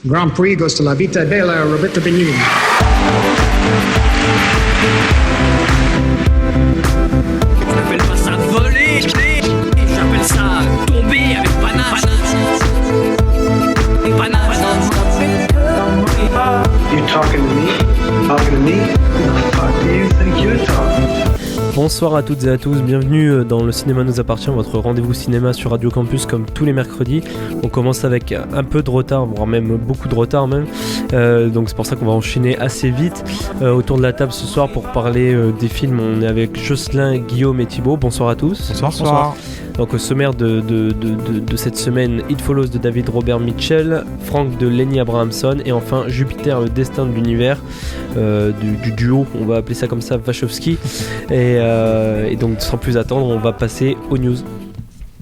Grand Prix goes to La Vita Bella, Roberto Benigni. J'appelle pas ça voler, j'appelle ça tomber avec panache. You talking to me? Talking to me? Who the fuck do you think you're talking to? Bonsoir à toutes et à tous, bienvenue dans Le Cinéma nous appartient, votre rendez-vous cinéma sur Radio Campus comme tous les mercredis. On commence avec un peu de retard, voire même beaucoup de retard même, donc c'est pour ça qu'on va enchaîner assez vite. Autour de la table ce soir pour parler des films, on est avec Jocelyn, Guillaume et Thibaut. Bonsoir à tous. Bonsoir. Donc au sommaire de cette semaine, It Follows de David Robert Mitchell, Frank de Lenny Abrahamson et enfin Jupiter, le destin de l'univers du duo, on va appeler ça comme ça, Wachowski. Et donc sans plus attendre, on va passer aux news.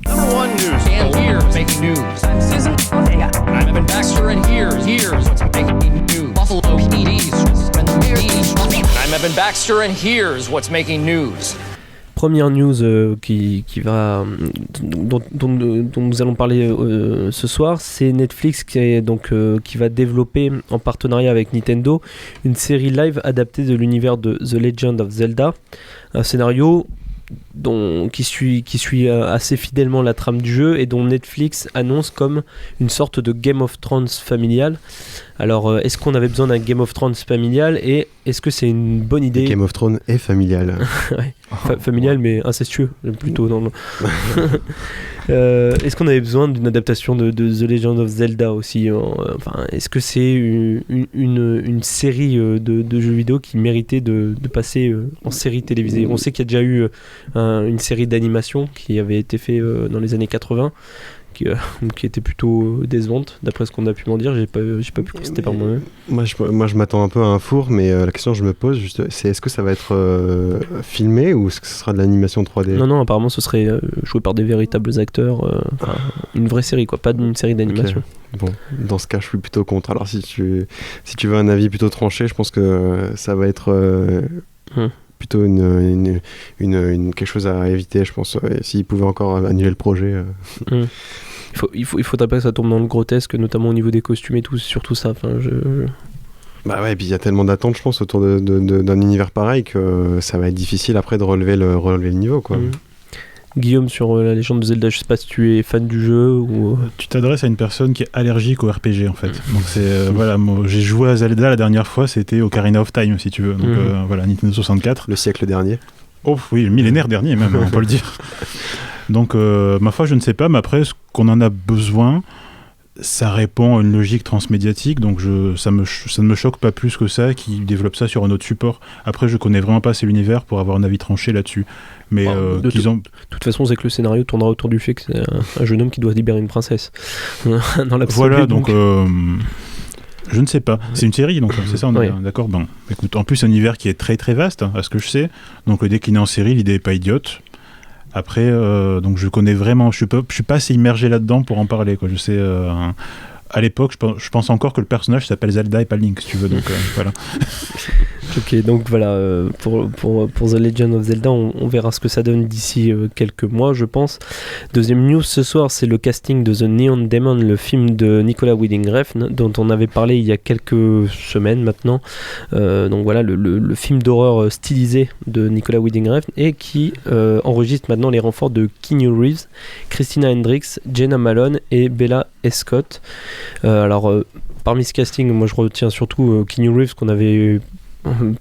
Number one news. And here's making news. I'm Susan Ortega. I'm Evan Baxter, and here's what's making news. Buffalo PD's. I'm Evan Baxter, and here's what's making news. Première news dont nous allons parler ce soir, c'est Netflix qui va développer en partenariat avec Nintendo une série live adaptée de l'univers de The Legend of Zelda, un scénario qui suit assez fidèlement la trame du jeu et dont Netflix annonce comme une sorte de Game of Thrones familial. Alors, est-ce qu'on avait besoin d'un Game of Thrones familial et est-ce que c'est une bonne idée ? Game of Thrones est familial. Ouais, familial mais incestueux, plutôt. Est-ce qu'on avait besoin d'une adaptation de The Legend of Zelda aussi ? Est-ce que c'est une série de jeux vidéo qui méritait de passer en série télévisée ? On sait qu'il y a déjà eu une série d'animation qui avait été faite dans les années 80. Qui était plutôt décevante d'après ce qu'on a pu m'en dire. J'ai pas pu constater par moi-même. Moi je m'attends un peu à un four, mais la question que je me pose c'est est-ce que ça va être filmé ou est-ce que ce sera de l'animation 3D ? Non, apparemment ce serait joué par des véritables acteurs, une vraie série quoi, pas une série d'animation. Okay. Bon, dans ce cas je suis plutôt contre. Alors si tu veux un avis plutôt tranché, je pense que ça va être plutôt une quelque chose à éviter, je pense. S'ils pouvaient encore annuler le projet. Il faudrait pas que ça tombe dans le grotesque, notamment au niveau des costumes et tout, c'est surtout ça. Bah ouais, et puis il y a tellement d'attentes, je pense, autour d'un univers pareil que ça va être difficile après de relever le niveau, quoi. Guillaume, sur la légende de Zelda, je sais pas si tu es fan du jeu ou... Tu t'adresses à une personne qui est allergique au RPG en fait. Donc c'est voilà, moi, j'ai joué à Zelda la dernière fois, c'était Ocarina of Time si tu veux. Donc voilà, Nintendo 64. Le siècle dernier. Oh oui, le millénaire dernier même, on peut le dire. Donc ma foi, je ne sais pas, mais après ce qu'on en a besoin, ça répond à une logique transmédiatique, donc ça ne me choque pas plus que ça qu'ils développent ça sur un autre support. Après, je connais vraiment pas assez l'univers pour avoir un avis tranché là-dessus. Mais de toute façon, c'est que le scénario tournera autour du fait que c'est un jeune homme qui doit libérer une princesse. Dans l'absolu, voilà, donc je ne sais pas. C'est une série, donc c'est ça, on est d'accord. Bon, écoute, en plus, un univers qui est très très vaste, à ce que je sais. Donc le décliner en série, l'idée est pas idiote. Après, donc je connais vraiment, je suis pas assez immergé là-dedans pour en parler, quoi. Je sais, à l'époque, je pense encore que le personnage s'appelle Zelda et pas Link, si tu veux, donc voilà. Ok, donc voilà, pour The Legend of Zelda, on verra ce que ça donne d'ici quelques mois, je pense. Deuxième news ce soir, c'est le casting de The Neon Demon, le film de Nicolas Winding Refn, dont on avait parlé il y a quelques semaines maintenant. Donc voilà, le film d'horreur stylisé de Nicolas Winding Refn et qui enregistre maintenant les renforts de Keanu Reeves, Christina Hendricks, Jenna Malone et Bella Escott. Parmi ce casting, moi je retiens surtout Keanu Reeves qu'on avait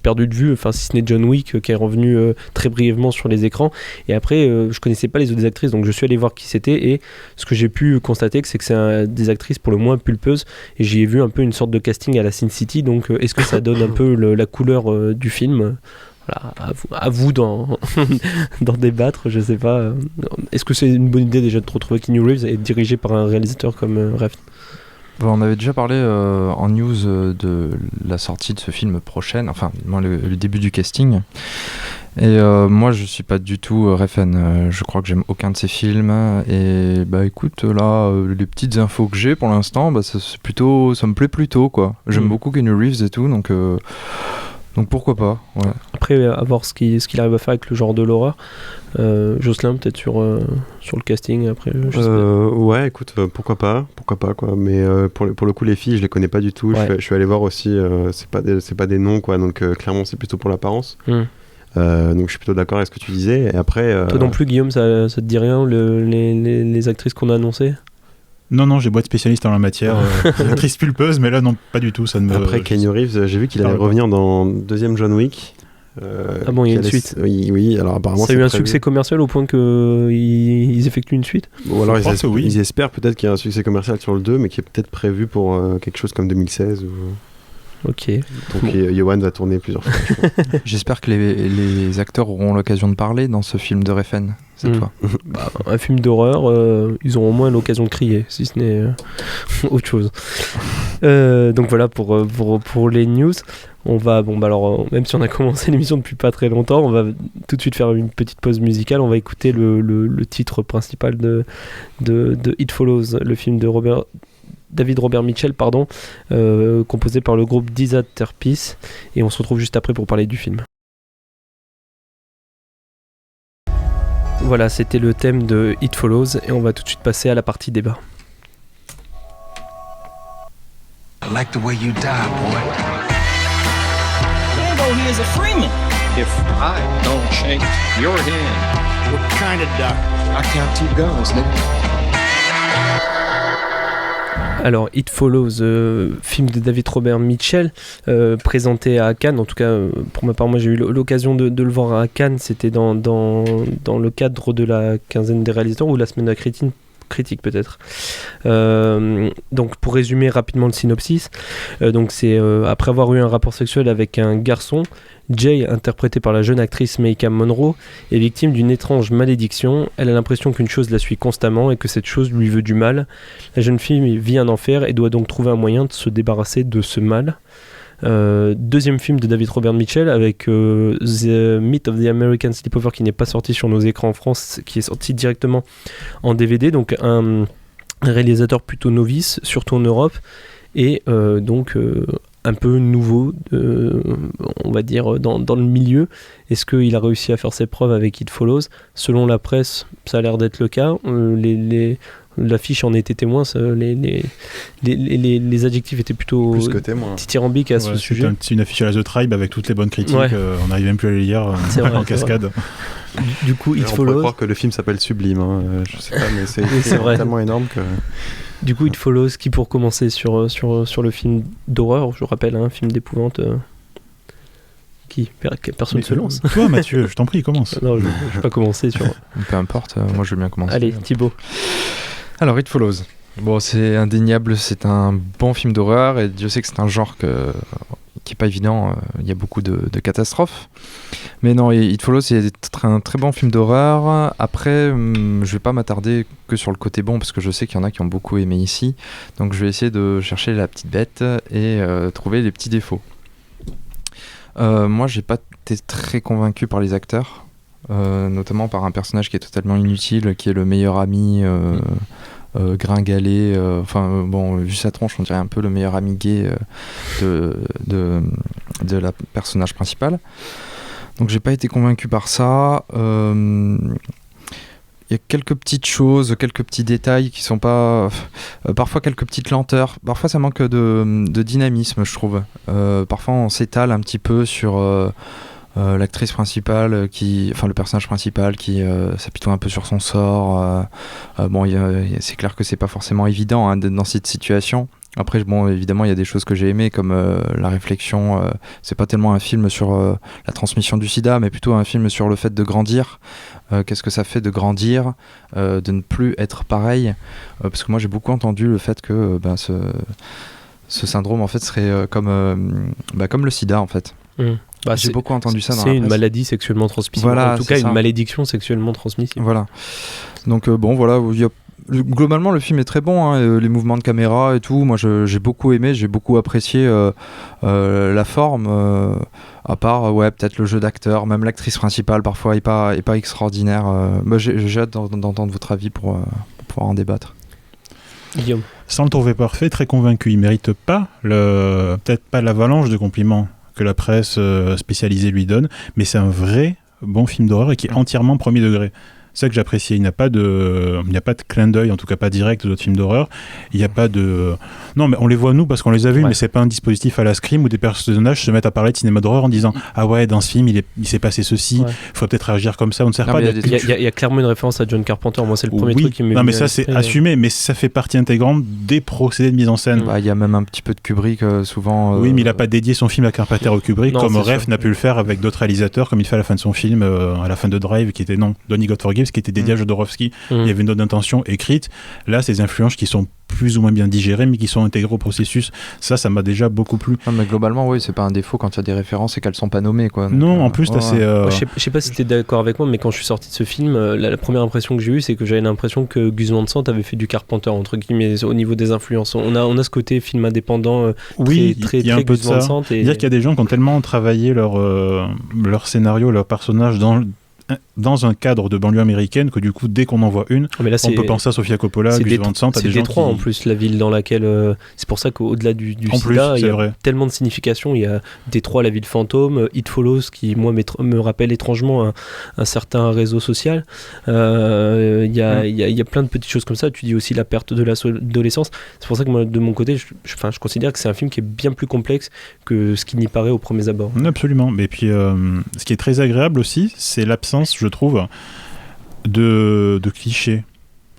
perdu de vue, enfin si ce n'est John Wick qui est revenu très brièvement sur les écrans, et après je connaissais pas les autres actrices, donc je suis allé voir qui c'était, et ce que j'ai pu constater c'est que c'est des actrices pour le moins pulpeuses, et j'y ai vu un peu une sorte de casting à la Sin City, donc est-ce que ça donne un peu la couleur du film? Voilà, à vous d'en débattre, je sais pas. Est-ce que c'est une bonne idée déjà de retrouver Keanu Reeves et dirigé par un réalisateur comme Refn? On avait déjà parlé en news de la sortie de ce film prochaine, enfin le début du casting. Et moi je suis pas du tout Refn, je crois que j'aime aucun de ses films. Et bah écoute, là les petites infos que j'ai pour l'instant, ça me plaît plutôt quoi. J'aime beaucoup Keanu Reeves et tout, donc Donc pourquoi pas, ouais. Après, à voir ce qu'il arrive à faire avec le genre de l'horreur. Jocelyn, peut-être sur le casting, après, je sais pas. Ouais, écoute, pourquoi pas quoi. Mais pour le coup, les filles, je les connais pas du tout. Ouais. Je suis allé voir aussi, c'est pas des noms, quoi. Donc clairement, c'est plutôt pour l'apparence. Donc je suis plutôt d'accord avec ce que tu disais. Et après, Toi non plus, Guillaume, ça te dit rien, les actrices qu'on a annoncées? Non, j'ai beau être spécialiste en la matière. Actrice pulpeuse, mais là, non, pas du tout. Ça ne me... Après, Keanu Reeves, j'ai vu qu'il allait revenir dans le deuxième John Wick. Ah bon, il y a une suite. Oui, alors apparemment ça a eu un succès commercial au point qu'ils effectuent une suite. Ou alors ils espèrent peut-être qu'il y a un succès commercial sur le 2, mais qui est peut-être prévu pour quelque chose comme 2016. Ok. Donc Yoann va tourner plusieurs fois, je pense. J'espère que les acteurs auront l'occasion de parler dans ce film de Refn cette fois. Un film d'horreur, ils auront au moins l'occasion de crier, si ce n'est autre chose. Donc voilà pour les news. On va, alors, même si on a commencé l'émission depuis pas très longtemps, on va tout de suite faire une petite pause musicale. On va écouter le titre principal de It Follows, le film de David Robert Mitchell, composé par le groupe Disasterpeace. Et on se retrouve juste après pour parler du film. Voilà, c'était le thème de It Follows et on va tout de suite passer à la partie débat. I like the way you die, boy. He is a Freeman. If I don't shake your hand, What kind of duck? I count 2 guns, nigga. Alors, It Follows, film de David Robert Mitchell, présenté à Cannes. En tout cas, pour ma part, moi j'ai eu l'occasion de le voir à Cannes. C'était dans le cadre de la quinzaine des réalisateurs ou la semaine de la critique peut-être. Donc pour résumer rapidement le synopsis, donc c'est après avoir eu un rapport sexuel avec un garçon, Jay, interprétée par la jeune actrice Maika Monroe, est victime d'une étrange malédiction. Elle a l'impression qu'une chose la suit constamment et que cette chose lui veut du mal. La jeune fille vit un enfer et doit donc trouver un moyen de se débarrasser de ce mal. Deuxième film de David Robert Mitchell avec The Myth of the American Sleepover, qui n'est pas sorti sur nos écrans en France, qui est sorti directement en DVD. Donc un réalisateur plutôt novice, surtout en Europe, et donc un peu nouveau, on va dire, dans le milieu. Est-ce qu'il a réussi à faire ses preuves avec It Follows? Selon la presse, ça a l'air d'être le cas. L'affiche en était témoin, les adjectifs étaient plutôt dithyrambiques à ce sujet. C'est une affiche à la The Tribe avec toutes les bonnes critiques, on n'arrive même plus à les lire en cascade. Du coup, It On Follows... pourrait croire que le film s'appelle Sublime, je sais pas, mais c'est tellement énorme que... Du coup, It Follows, qui pour commencer sur le film d'horreur, je rappelle, un film d'épouvante... Qui personne ne se lance. Toi, Mathieu, je t'en prie, commence. Non, je vais pas commencer sur... Peu importe, moi je veux bien commencer. Allez, Thibaut. Alors, It Follows. Bon, c'est indéniable, c'est un bon film d'horreur, et Dieu sait que c'est un genre qui est pas évident, il y a beaucoup de catastrophes. Mais non, It Follows, c'est un très bon film d'horreur. Après, je vais pas m'attarder que sur le côté bon, parce que je sais qu'il y en a qui ont beaucoup aimé ici. Donc je vais essayer de chercher la petite bête et trouver les petits défauts. Moi, j'ai pas été très convaincu par les acteurs, notamment par un personnage qui est totalement inutile, qui est le meilleur ami gringalé. Vu sa tronche, on dirait un peu le meilleur ami gay de la personnage principale. Donc, j'ai pas été convaincu par ça. Il y a quelques petites choses, quelques petits détails qui sont pas... parfois quelques petites lenteurs. Parfois ça manque de dynamisme, je trouve. Parfois on s'étale un petit peu sur l'actrice principale, le personnage principal qui s'apitoie un peu sur son sort. C'est clair que c'est pas forcément évident d'être dans cette situation. Après, évidemment, il y a des choses que j'ai aimées, comme la réflexion. C'est pas tellement un film sur la transmission du sida, mais plutôt un film sur le fait de grandir. Qu'est-ce que ça fait de grandir, de ne plus être pareil, parce que moi, j'ai beaucoup entendu le fait que ce syndrome, en fait, serait comme le sida, en fait. J'ai beaucoup entendu ça dans la presse. C'est une maladie sexuellement transmissible. Voilà, en tout cas, une malédiction sexuellement transmissible. Voilà. Donc, globalement, le film est très bon, les mouvements de caméra et tout. Moi, j'ai beaucoup aimé, j'ai beaucoup apprécié la forme, à part peut-être le jeu d'acteur, même l'actrice principale parfois est pas extraordinaire. J'ai hâte d'entendre votre avis pour pouvoir en débattre. Guillaume. Sans le trouver parfait, très convaincu. Il mérite pas peut-être pas l'avalanche de compliments que la presse spécialisée lui donne, mais c'est un vrai bon film d'horreur et qui est entièrement premier degré. C'est ça que j'apprécie. Il n'y a pas de clin d'œil, en tout cas pas direct d'autres films d'horreur. Il n'y a pas de... Non, mais on les voit nous parce qu'on les a vus, mais c'est pas un dispositif à la Scream où des personnages se mettent à parler de cinéma d'horreur en disant « Ah ouais, dans ce film, il s'est passé ceci, il faudrait peut-être réagir comme ça. » On ne sert pas d'être... Il y a clairement une référence à John Carpenter. Moi, c'est le premier truc qui m'est venu. Non, mais ça, c'est assumé, mais ça fait partie intégrante des procédés de mise en scène. Il y a même un petit peu de Kubrick, souvent... Oui, mais il n'a pas dédié son film à Carpenter au Kubrick, comme Ref n'a pu le faire avec d'autres réalisateurs, comme il fait à la fin de son film, à la fin de Drive, qui était, Donnie God Forgives, qui était dédié à Jodorowsky. Il y avait une autre intention écrite. Là, c'est des influences qui sont plus ou moins bien digérées, mais qui sont intégrées au processus. Ça m'a déjà beaucoup plu. Non, mais globalement, oui, c'est pas un défaut quand il y a des références et qu'elles sont pas nommées, quoi. Donc, non, en plus, je sais pas si tu es d'accord avec moi, mais quand je suis sorti de ce film, la première impression que j'ai eue, c'est que j'avais l'impression que Gus Van Sant avait fait du Carpenter, entre guillemets, au niveau des influences. On a ce côté film indépendant très Gus Van Sant. Dire qu'il y a des gens qui ont tellement travaillé leur scénario, leur personnage dans un cadre de banlieue américaine que du coup dès qu'on en voit une on peut penser à Sofia Coppola, Gus Van Sant, à des gens Détroit en plus, la ville dans laquelle c'est pour ça qu'au-delà du sida il y a tellement de significations. Il y a Détroit, la ville fantôme, It Follows qui moi me rappelle étrangement un certain réseau social. Il y a plein de petites choses comme ça. Tu dis aussi la perte de l'adolescence. C'est pour ça que moi de mon côté je considère que c'est un film qui est bien plus complexe que ce qui n'y paraît au premier abord. Absolument. Mais puis ce qui est très agréable aussi, c'est l'absence, je trouve, de clichés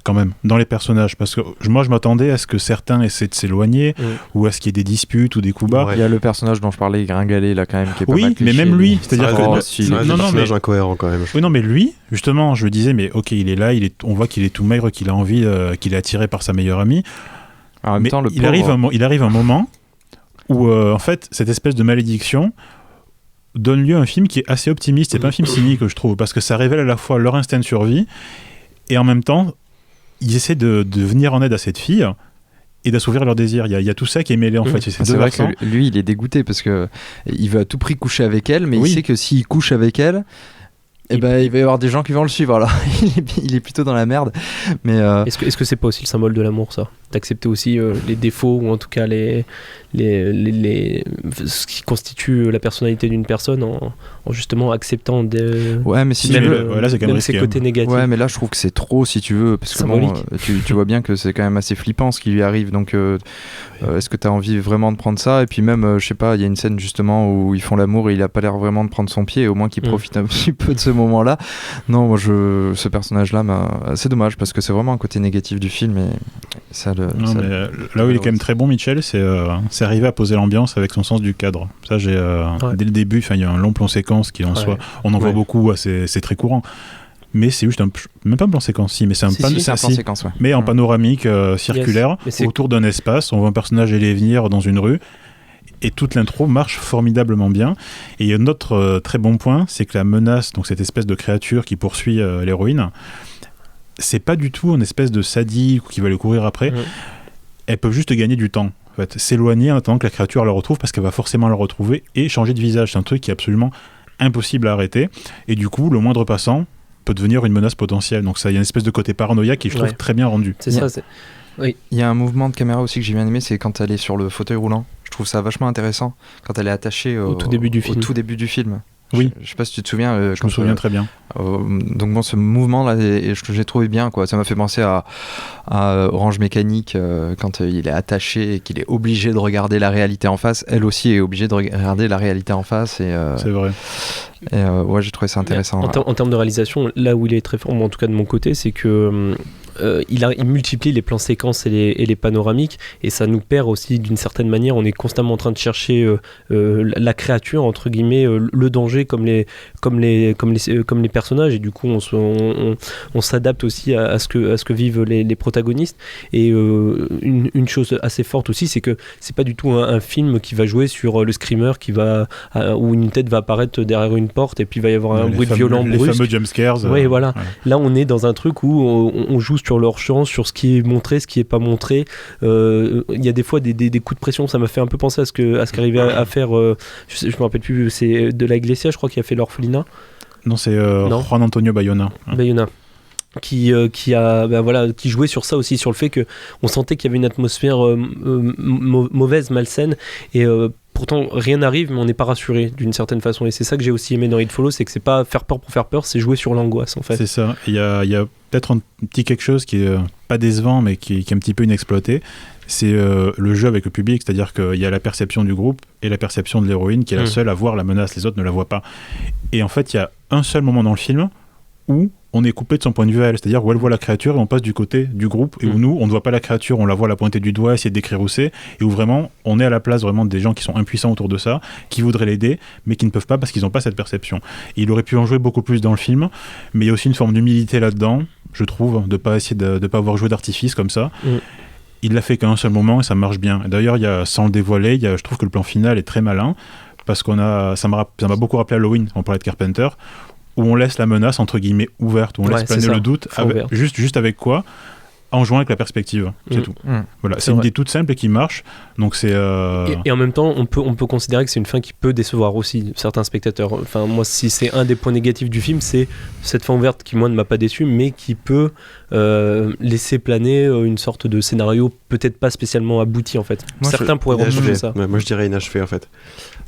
quand même dans les personnages, parce que moi je m'attendais à ce que certains essaient de s'éloigner ou à ce qu'il y ait des disputes ou des coups bas. Il y a le personnage dont je parlais, Gringalet, là quand même, qui est pas mal cliché, mais même lui, c'est-à-dire que c'est un personnage incohérent quand même. Oui, non, mais lui, justement, je me disais, mais ok, il est là, on voit qu'il est tout maigre, qu'il a envie, qu'il est attiré par sa meilleure amie. En même temps, il arrive un moment où en fait cette espèce de malédiction donne lieu à un film qui est assez optimiste. C'est pas un film cynique, je trouve, parce que ça révèle à la fois leur instinct de survie et en même temps ils essaient de venir en aide à cette fille et d'assouvir leurs désirs. Il y a tout ça qui est mêlé en fait. C'est vrai que lui il est dégoûté parce que il veut à tout prix coucher avec elle, mais il sait que s'il couche avec elle, il va y avoir des gens qui vont le suivre. Alors il est plutôt dans la merde. Mais est-ce que c'est pas aussi le symbole de l'amour, ça, d'accepter aussi les défauts ou en tout cas ce qui constitue la personnalité d'une personne en justement acceptant mais si même ses côtés négatifs. Ouais, mais là je trouve que c'est trop, si tu veux, parce que tu vois bien que c'est quand même assez flippant ce qui lui arrive. Donc est-ce que tu as envie vraiment de prendre ça? Et puis même je sais pas, il y a une scène justement où ils font l'amour et il a pas l'air vraiment de prendre son pied, au moins qu'il profite un petit peu de ce moment-là. Non, moi ce personnage-là, c'est dommage parce que c'est vraiment un côté négatif du film et ça là où il est quand même très bon, Mitchell, c'est arriver à poser l'ambiance avec son sens du cadre. Ça, dès le début, il y a un long plan séquence qui en soi, on en voit beaucoup, c'est très courant. Mais c'est juste même pas un plan séquence, mais c'est un plan séquence, mais en panoramique circulaire autour d'un espace. On voit un personnage aller et venir dans une rue. Et toute l'intro marche formidablement bien. Et il y a un autre très bon point, c'est que la menace, donc cette espèce de créature qui poursuit l'héroïne, c'est pas du tout une espèce de sadique qui va le courir après. Elles peuvent juste gagner du temps. En fait, s'éloigner en attendant que la créature la retrouve, parce qu'elle va forcément la retrouver, et changer de visage. C'est un truc qui est absolument impossible à arrêter. Et du coup, le moindre passant peut devenir une menace potentielle. Donc ça, il y a une espèce de côté paranoïaque qui je trouve très bien rendu. C'est ça. Oui. Il y a un mouvement de caméra aussi que j'ai bien aimé, c'est quand elle est sur le fauteuil roulant. Je trouve ça vachement intéressant quand elle est attachée au tout début du film. Oui. Je sais pas si tu te souviens. Je me souviens très bien. Donc bon, ce mouvement-là, j'ai trouvé bien, quoi. Ça m'a fait penser à Orange Mécanique quand il est attaché et qu'il est obligé de regarder la réalité en face. Elle aussi est obligée de regarder la réalité en face. C'est vrai. Et j'ai trouvé ça intéressant. En termes de réalisation, là où il est très fort, en tout cas de mon côté, c'est que il multiplie les plans séquences et les panoramiques, et ça nous perd aussi d'une certaine manière. On est constamment en train de chercher la créature, entre guillemets, le danger comme les personnages, et du coup on s'adapte aussi à ce que vivent les protagonistes. Et une chose assez forte aussi, c'est que c'est pas du tout un film qui va jouer sur le screamer où une tête va apparaître derrière une porte et puis il va y avoir un bruit violent brusque. Les fameux jumpscares. Voilà. Là on est dans un truc où on joue sur leur chance, sur ce qui est montré, ce qui est pas montré. Il y a des fois des coups de pression. Ça m'a fait un peu penser à ce qu'arrivait à faire je me rappelle plus, c'est de la Iglesia, je crois, qui a fait l'Orphelinat. Non, c'est Juan Antonio Bayona. Qui jouait sur ça aussi, sur le fait que on sentait qu'il y avait une atmosphère mauvaise, malsaine, et pourtant rien n'arrive, mais on n'est pas rassuré d'une certaine façon. Et c'est ça que j'ai aussi aimé dans It Follows, c'est que c'est pas faire peur pour faire peur, c'est jouer sur l'angoisse en fait. C'est ça. Il y a peut-être un petit quelque chose qui est pas décevant, mais qui est un petit peu inexploité. C'est le jeu avec le public, c'est-à-dire qu'il y a la perception du groupe et la perception de l'héroïne qui est la seule à voir la menace, les autres ne la voient pas. Et en fait, il y a un seul moment dans le film où on est coupé de son point de vue à elle, c'est-à-dire où elle voit la créature et on passe du côté du groupe, et où nous, on ne voit pas la créature, on la voit la pointer du doigt, essayer de décrire où c'est, et où vraiment, on est à la place vraiment des gens qui sont impuissants autour de ça, qui voudraient l'aider, mais qui ne peuvent pas parce qu'ils n'ont pas cette perception. Et il aurait pu en jouer beaucoup plus dans le film, mais il y a aussi une forme d'humilité là-dedans, je trouve, de pas essayer de pas avoir joué d'artifice comme ça. Il l'a fait qu'à un seul moment et ça marche bien. D'ailleurs, sans le dévoiler, je trouve que le plan final est très malin, parce ça m'a beaucoup rappelé Halloween, on parlait de Carpenter, où on laisse la menace entre guillemets ouverte, où on laisse planer le doute, juste avec quoi, en jouant avec la perspective, c'est tout. Voilà, c'est une idée toute simple et qui marche, donc c'est... Et en même temps, on peut considérer que c'est une fin qui peut décevoir aussi certains spectateurs. Enfin, moi, si c'est un des points négatifs du film, c'est cette fin ouverte qui, moi, ne m'a pas déçu, mais qui peut laisser planer une sorte de scénario peut-être pas spécialement abouti, en fait. Certains pourraient reprocher ça. Moi, je dirais inachevé, en fait.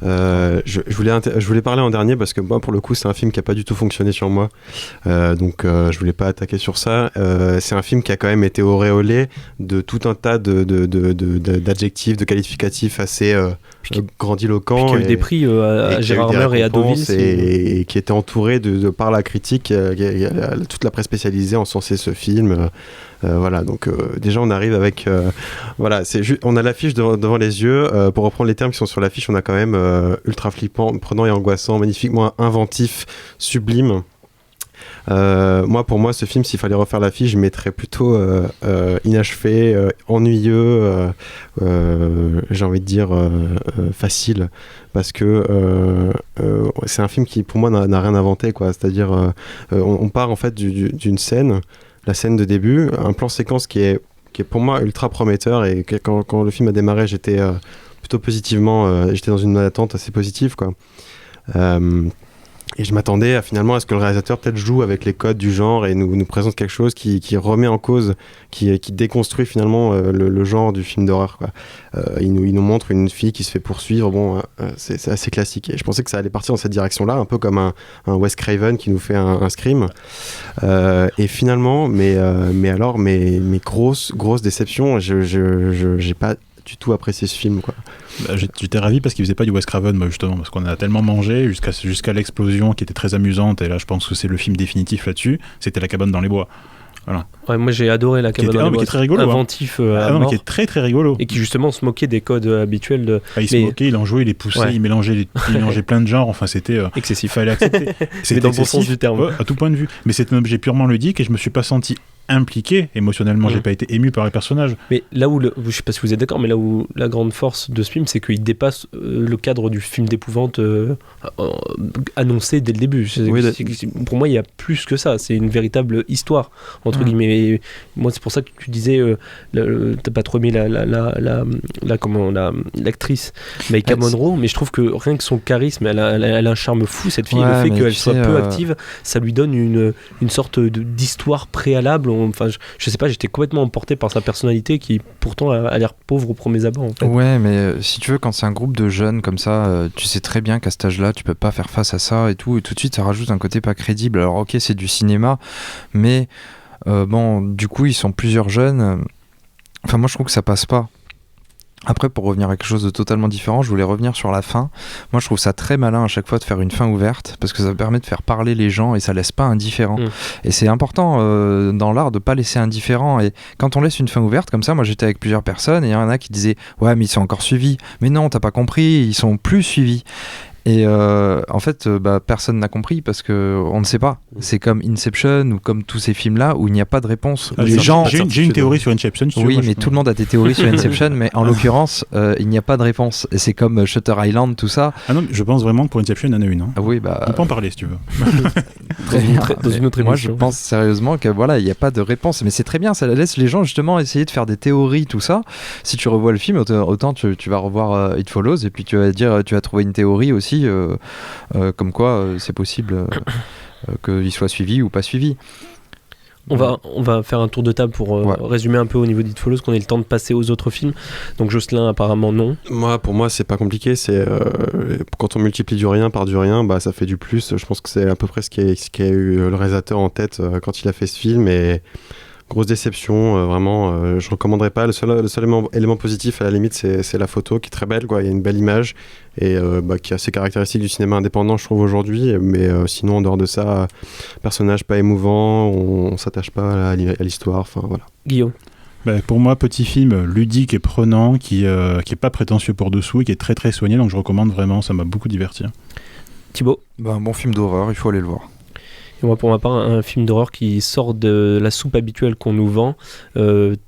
Je voulais parler en dernier parce que moi, pour le coup, c'est un film qui a pas du tout fonctionné sur moi, donc je voulais pas attaquer sur ça. C'est un film qui a quand même été auréolé de tout un tas d'adjectifs, de qualificatifs assez grandiloquents, qui a eu des prix à Gérard Mer et à Deauville, et qui était entouré par la critique, toute la presse spécialisée encensait ce film. Voilà, donc déjà on arrive avec voilà, on a l'affiche devant les yeux, pour reprendre les termes qui sont sur l'affiche, on a quand même ultra flippant, prenant et angoissant, magnifiquement inventif, sublime. Pour moi, ce film, s'il fallait refaire l'affiche, je mettrais plutôt inachevé, ennuyeux, j'ai envie de dire facile, parce que c'est un film qui, pour moi, n'a rien inventé, quoi. C'est-à-dire, on part en fait d'une scène, la scène de début, un plan séquence qui est pour moi ultra prometteur, et quand le film a démarré, j'étais plutôt positivement, j'étais dans une attente assez positive, quoi. Et je m'attendais à ce que le réalisateur peut-être joue avec les codes du genre et nous présente quelque chose qui remet en cause, qui déconstruit finalement le genre du film d'horreur, quoi. Il nous montre une fille qui se fait poursuivre, c'est assez classique. Et je pensais que ça allait partir dans cette direction-là, un peu comme un Wes Craven qui nous fait un Scream. Et finalement, mais grosse déception, j'ai pas du tout apprécié ce film, quoi. J'étais ravi parce qu'il faisait pas du Wes Craven, moi, justement, parce qu'on a tellement mangé jusqu'à l'explosion qui était très amusante, et là je pense que c'est le film définitif là-dessus, c'était La cabane dans les bois. Voilà. Ouais, moi j'ai adoré La cabane dans les bois, qui est très rigolo, inventif, mais qui est très très rigolo, et qui justement se moquait des codes habituels il se moquait, il en jouait, il les poussait, il mélangeait plein de genres, enfin c'était excessif, fallait accepter. C'était dans le bon sens du terme, à tout point de vue, mais c'est un objet purement ludique et je me suis pas senti impliqué émotionnellement, j'ai pas été ému par les personnages. Mais là où, je sais pas si vous êtes d'accord, mais là où la grande force de ce film, c'est qu'il dépasse le cadre du film d'épouvante annoncé dès le début. Pour moi, il y a plus que ça, c'est une véritable histoire, entre guillemets. Et moi, c'est pour ça que tu disais, t'as pas trop aimé l'actrice Maika Monroe, mais je trouve que rien que son charisme, elle a un charme fou, cette fille. Le fait qu'elle soit peu active, ça lui donne une sorte d'histoire préalable. Enfin, je sais pas, j'étais complètement emporté par sa personnalité qui pourtant a l'air pauvre aux premiers abords, en fait. Ouais, mais si tu veux, quand c'est un groupe de jeunes comme ça, tu sais très bien qu'à cet âge-là, tu peux pas faire face à ça et tout de suite ça rajoute un côté pas crédible. Alors ok, c'est du cinéma, mais du coup ils sont plusieurs jeunes. Enfin, moi je trouve que ça passe pas. Après, pour revenir à quelque chose de totalement différent, je voulais revenir sur la fin. Moi, je trouve ça très malin à chaque fois de faire une fin ouverte, parce que ça permet de faire parler les gens et ça laisse pas indifférent. Et c'est important dans l'art de pas laisser indifférent. Et quand on laisse une fin ouverte comme ça, moi j'étais avec plusieurs personnes et il y en a qui disaient « Ouais, mais ils sont encore suivis. » Mais non, t'as pas compris, ils sont plus suivis. Et en fait, personne n'a compris parce que on ne sait pas. C'est comme Inception ou comme tous ces films-là où il n'y a pas de réponse. J'ai une théorie sur Inception. Oui, mais tout le monde a des théories sur Inception, mais en l'occurrence, il n'y a pas de réponse. Et c'est comme Shutter Island, tout ça. Ah non, je pense vraiment que pour Inception, il y en a une. Ah oui, on peut en parler si tu veux. Dans une autre émission. Moi, je pense sérieusement que voilà, il n'y a pas de réponse. Mais c'est très bien, ça laisse les gens justement essayer de faire des théories, tout ça. Si tu revois le film, autant tu vas revoir It Follows et puis tu vas trouver une théorie aussi. Comme quoi c'est possible qu'il soit suivi ou pas suivi. On va faire un tour de table pour résumer un peu au niveau d'It Follows, qu'on ait le temps de passer aux autres films. Donc Jocelyn, apparemment non. Pour moi, c'est pas compliqué. C'est quand on multiplie du rien par du rien, bah ça fait du plus. Je pense que c'est à peu près ce qu'a eu le réalisateur en tête quand il a fait ce film. Et grosse déception, vraiment. Je recommanderais pas. Le seul élément positif, à la limite, c'est la photo qui est très belle, quoi. Il y a une belle image et qui est assez caractéristique du cinéma indépendant, je trouve, aujourd'hui. Mais sinon, en dehors de ça, personnage pas émouvant, on s'attache pas à l'histoire. Enfin, voilà. Guillaume. Pour moi, petit film ludique et prenant, qui est pas prétentieux pour dessous et qui est très très soigné, donc je recommande vraiment, ça m'a beaucoup diverti. Thibaut. Un bon film d'horreur, il faut aller le voir. Et moi, pour ma part, un film d'horreur qui sort de la soupe habituelle qu'on nous vend,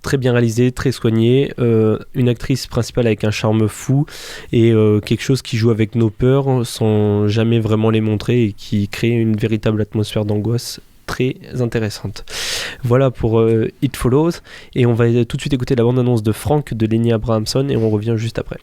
très bien réalisé, très soigné, une actrice principale avec un charme fou et quelque chose qui joue avec nos peurs sans jamais vraiment les montrer et qui crée une véritable atmosphère d'angoisse très intéressante. Voilà pour It Follows, et on va tout de suite écouter la bande-annonce de Frank de Lenny Abrahamson et on revient juste après.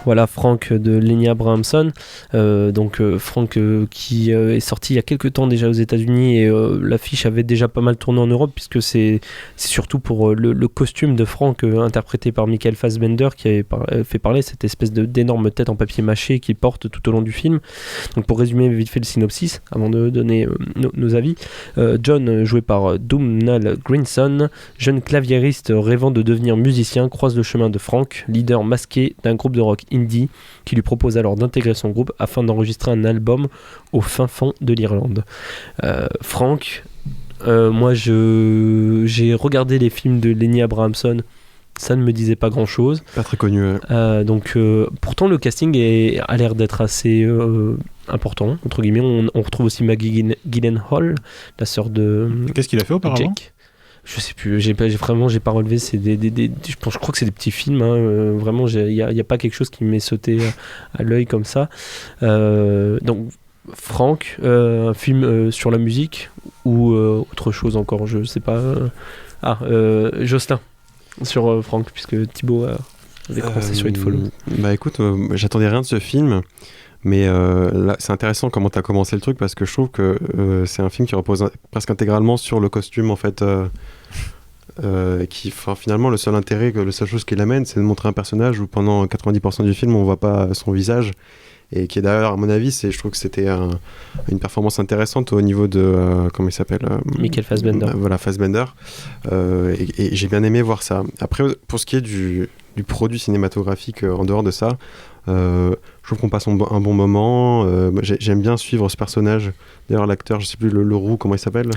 Voilà, Frank de Lenny Abrahamson. Frank qui est sorti il y a quelques temps déjà aux États-Unis et l'affiche avait déjà pas mal tourné en Europe, puisque c'est surtout pour le costume de Frank interprété par Michael Fassbender qui avait fait parler, cette espèce d'énorme tête en papier mâché qu'il porte tout au long du film. Donc pour résumer vite fait le synopsis avant de donner nos avis, John, joué par Domhnall Gleeson, jeune claviériste rêvant de devenir musicien, croise le chemin de Frank, leader masqué d'un groupe de rock indie, qui lui propose alors d'intégrer son groupe afin d'enregistrer un album au fin fond de l'Irlande. Frank, moi j'ai regardé les films de Lenny Abrahamson, ça ne me disait pas grand chose. Pas très connu. Pourtant le casting a l'air d'être assez important, entre guillemets. On retrouve aussi Maggie Gyllenhaal, la sœur de Qu'est-ce qu'il a fait auparavant Jake. Je sais plus, j'ai pas relevé. C'est je crois que c'est des petits films. Vraiment, il y a pas quelque chose qui m'est sauté à l'œil comme ça. Donc, Frank, un film sur la musique ou autre chose encore, je sais pas. Jocelyn sur Frank, puisque Thibaut avait commencé sur It Follows. Écoute, j'attendais rien de ce film. Mais là, c'est intéressant comment tu as commencé le truc, parce que je trouve que c'est un film qui repose presque intégralement sur le costume, en fait, qui, finalement, la seule chose qu'il amène, c'est de montrer un personnage où pendant 90% du film, on voit pas son visage, et qui est d'ailleurs, à mon avis, je trouve que c'était une performance intéressante au niveau de, comment il s'appelle, Michael Fassbender. Voilà, Fassbender. Et j'ai bien aimé voir ça. Après, pour ce qui est du produit cinématographique en dehors de ça, je trouve qu'on passe un bon moment. J'aime bien suivre ce personnage. D'ailleurs, l'acteur, je sais plus le roux, comment il s'appelle,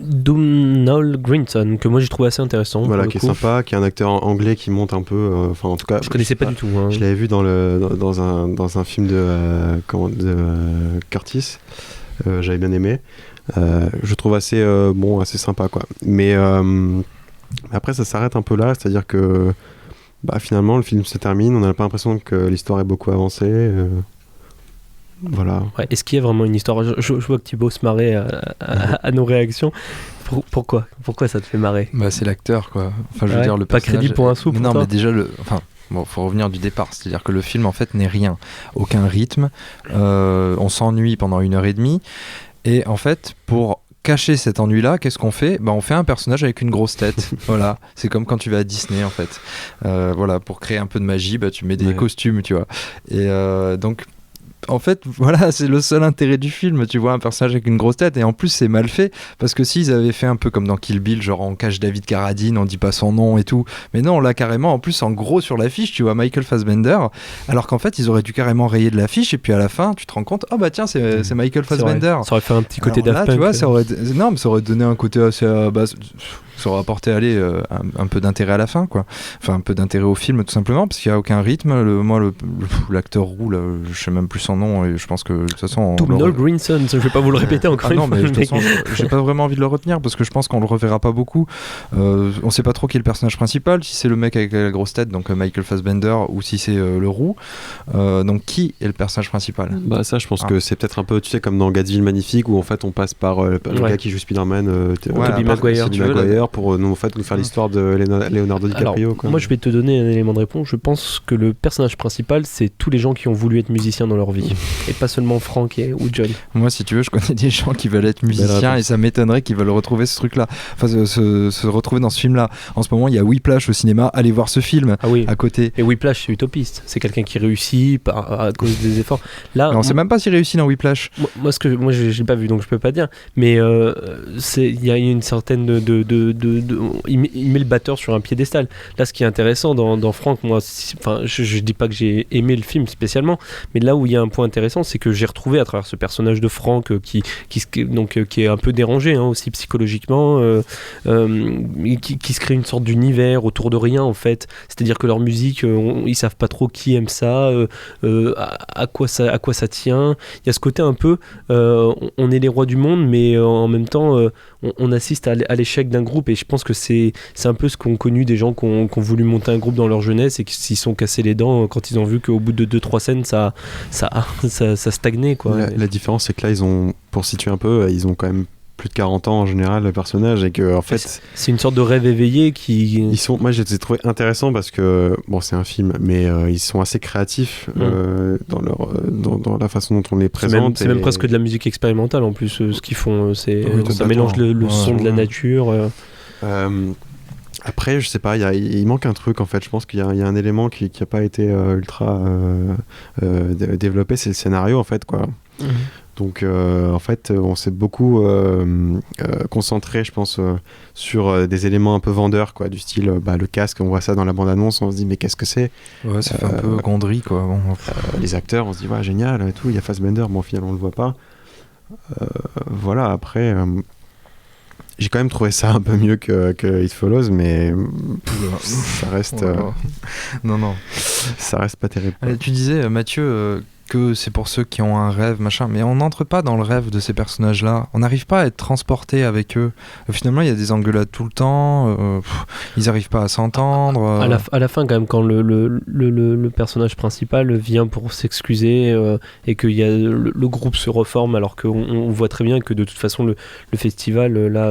Domhnall Gleeson, que moi j'ai trouvé assez intéressant. Voilà, qui est sympa, qui est un acteur anglais qui monte un peu. En tout cas, je connaissais pas du tout. Je l'avais vu dans un film de Curtis. J'avais bien aimé. Je trouve assez sympa, quoi. Mais après, ça s'arrête un peu là, c'est-à-dire que finalement, le film se termine. On n'a pas l'impression que l'histoire est beaucoup avancée. Voilà. Ouais, est-ce qu'il y a vraiment une histoire ? Je vois que Thibaut se marrait à nos réactions. Pourquoi ça te fait marrer ? C'est l'acteur, quoi. Enfin, je veux dire, le pas personnage... crédible pour un sou. Non, mais déjà faut revenir du départ. C'est-à-dire que le film, en fait, n'est rien. Aucun rythme. On s'ennuie pendant 1h30. Et en fait, pour cacher cet ennui-là, qu'est-ce qu'on fait ? On fait un personnage avec une grosse tête. Voilà, c'est comme quand tu vas à Disney, en fait. Voilà, pour créer un peu de magie, tu mets des costumes, tu vois. Et donc, en fait, voilà, c'est le seul intérêt du film. Tu vois un personnage avec une grosse tête, et en plus c'est mal fait, parce que s'ils avaient fait un peu comme dans Kill Bill, genre on cache David Carradine, on dit pas son nom et tout, mais non, là carrément, en plus en gros sur l'affiche tu vois Michael Fassbender, alors qu'en fait ils auraient dû carrément rayer de l'affiche, et puis à la fin tu te rends compte, tiens, c'est Michael Fassbender. Ça aurait fait un petit côté Daft Punk. Tu vois, ça aurait donné un côté assez ça aurait apporté un peu d'intérêt à la fin, quoi. Enfin, un peu d'intérêt au film, tout simplement, parce qu'il n'y a aucun rythme. L'acteur roux, là, je sais même plus son nom, et je pense que de toute façon. Domhnall Gleeson, je vais pas vous le répéter encore une fois. Non, mais de toute façon, j'ai pas vraiment envie de le retenir, parce que je pense qu'on le reverra pas beaucoup. On sait pas trop qui est le personnage principal, si c'est le mec avec la grosse tête, donc Michael Fassbender, ou si c'est le roux. Donc, qui est le personnage principal ? Ça, je pense que c'est peut-être un peu, tu sais, comme dans Gatsby le Magnifique, où en fait on passe par le gars qui joue Spider-Man, Tobey Maguire. acteurs pour nous faire l'histoire de Leonardo DiCaprio. Alors, moi, je vais te donner un élément de réponse. Je pense que le personnage principal, c'est tous les gens qui ont voulu être musiciens dans leur vie, et pas seulement Frank ou John. Moi, si tu veux, je connais des gens qui veulent être musiciens et ça m'étonnerait qu'ils veulent retrouver ce truc-là, enfin se retrouver dans ce film-là. En ce moment, il y a Whiplash au cinéma. Allez voir ce film à côté. Et Whiplash, c'est utopiste. C'est quelqu'un qui réussit à cause des efforts. Là, on sait même pas s'il réussit dans Whiplash. Moi, je l'ai pas vu, donc je peux pas dire. Mais il y a une certaine il met le batteur sur un piédestal. Là, ce qui est intéressant dans Frank, moi, je dis pas que j'ai aimé le film spécialement, mais là où il y a un point intéressant, c'est que j'ai retrouvé à travers ce personnage de Frank qui est un peu dérangé aussi psychologiquement, qui se crée une sorte d'univers autour de rien en fait. C'est-à-dire que leur musique, ils savent pas trop qui aime ça, à quoi ça tient. Il y a ce côté un peu, on est les rois du monde, mais en même temps, on assiste à l'échec d'un groupe, et je pense que c'est un peu ce qu'ont connu des gens qui ont voulu monter un groupe dans leur jeunesse et qui s'y sont cassés les dents quand ils ont vu qu'au bout de 2-3 scènes ça stagnait quoi. La différence, c'est que là, pour situer un peu, ils ont quand même plus de 40 ans en général, le personnage, et que en fait c'est une sorte de rêve éveillé moi je les ai trouvés intéressants parce que bon, c'est un film, mais ils sont assez créatifs dans la façon dont on les présente. C'est même presque de la musique expérimentale en plus, ce qu'ils font, ça mélange le son de la nature. Après, je sais pas, il manque un truc en fait. Je pense qu'il y a un élément qui a pas été ultra développé, c'est le scénario en fait quoi. Donc en fait on s'est beaucoup concentré, je pense, sur des éléments un peu vendeurs quoi, du style le casque, on voit ça dans la bande-annonce, on se dit mais qu'est-ce que c'est, ça fait un peu gonderie quoi. Les acteurs, on se dit génial et tout, il y a Fassbender, bon finalement on le voit pas. Voilà, après j'ai quand même trouvé ça un peu mieux que It Follows, mais ça reste non ça reste pas terrible. Tu disais Mathieu que c'est pour ceux qui ont un rêve, machin, mais on n'entre pas dans le rêve de ces personnages-là. On n'arrive pas à être transporté avec eux. Finalement, il y a des engueulades tout le temps, ils n'arrivent pas à s'entendre. À la fin, quand même, quand le personnage principal vient pour s'excuser et que le groupe se reforme, alors qu'on voit très bien que de toute façon, le festival, là,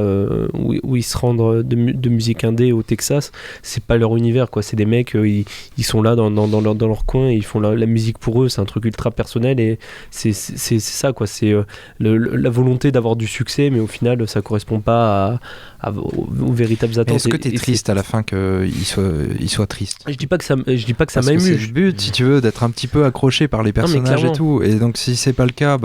où ils se rendent de musique indé au Texas, c'est pas leur univers, quoi. C'est des mecs, ils sont là dans leur coin, et ils font la musique pour eux, c'est un truc ultra personnel, et c'est ça quoi, c'est la volonté d'avoir du succès, mais au final ça correspond pas aux véritables attentes. Est-ce que t'es triste à la fin qu'il soit triste? Je dis pas que ça m'a ému. C'est le but, si tu veux, d'être un petit peu accroché par les personnages et tout, et donc si c'est pas le cas,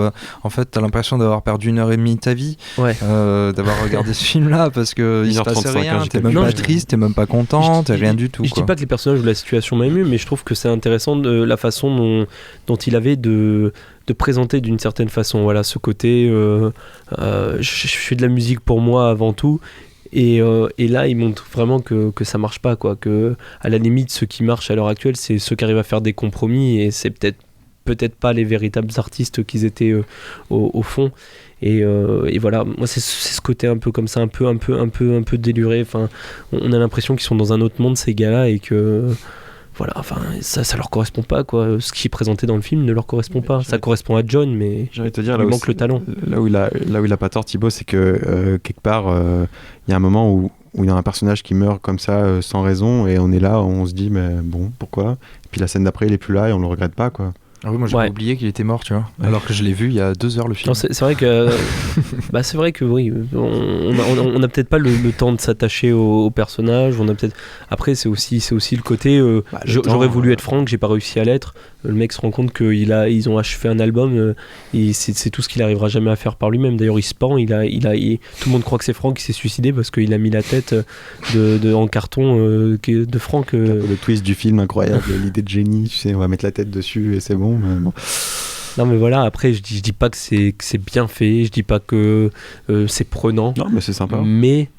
en fait t'as l'impression d'avoir perdu 1h30 de ta vie, d'avoir regardé ce film là, parce que il se passait rien, t'es même pas triste, t'es même pas content, t'es rien du tout. Je dis pas que les personnages ou la situation m'a ému, mais je trouve que c'est intéressant la façon dont il avait de présenter d'une certaine façon, voilà, ce côté je fais de la musique pour moi avant tout, et là il montre vraiment que ça marche pas quoi, que à la limite ce qui marche à l'heure actuelle c'est ceux qui arrivent à faire des compromis, et c'est peut-être pas les véritables artistes qu'ils étaient au fond, et voilà, moi c'est ce côté un peu comme ça, un peu déluré, enfin on a l'impression qu'ils sont dans un autre monde ces gars-là, et que voilà, enfin ça leur correspond pas quoi. Ce qui est présenté dans le film ne leur correspond pas. Ça correspond à John, mais j'allais te dire, il manque le talent. Là où il a pas tort, Thibaut, c'est que quelque part il y a un moment où il y a un personnage qui meurt comme ça sans raison, et on est là, on se dit mais bon, pourquoi? Et puis la scène d'après il est plus là et on le regrette pas quoi. Ah oui, moi j'ai oublié qu'il était mort, tu vois. Alors que je l'ai vu il y a 2 heures le film. Non, c'est vrai que c'est vrai que oui, on a peut-être pas le temps de s'attacher au personnage. On a peut-être. Après c'est aussi le côté. J'aurais voulu être Frank, j'ai pas réussi à l'être. Le mec se rend compte qu'ils ont achevé un album. C'est tout ce qu'il arrivera jamais à faire par lui-même. D'ailleurs il se pend. Tout le monde croit que c'est Frank qui s'est suicidé parce qu'il a mis la tête en carton de Frank. Le twist du film incroyable, l'idée de génie. Tu sais, on va mettre la tête dessus et c'est bon. Bon. Non mais voilà, après je dis pas que c'est bien fait, je dis pas que c'est prenant. Non mais c'est sympa. Mais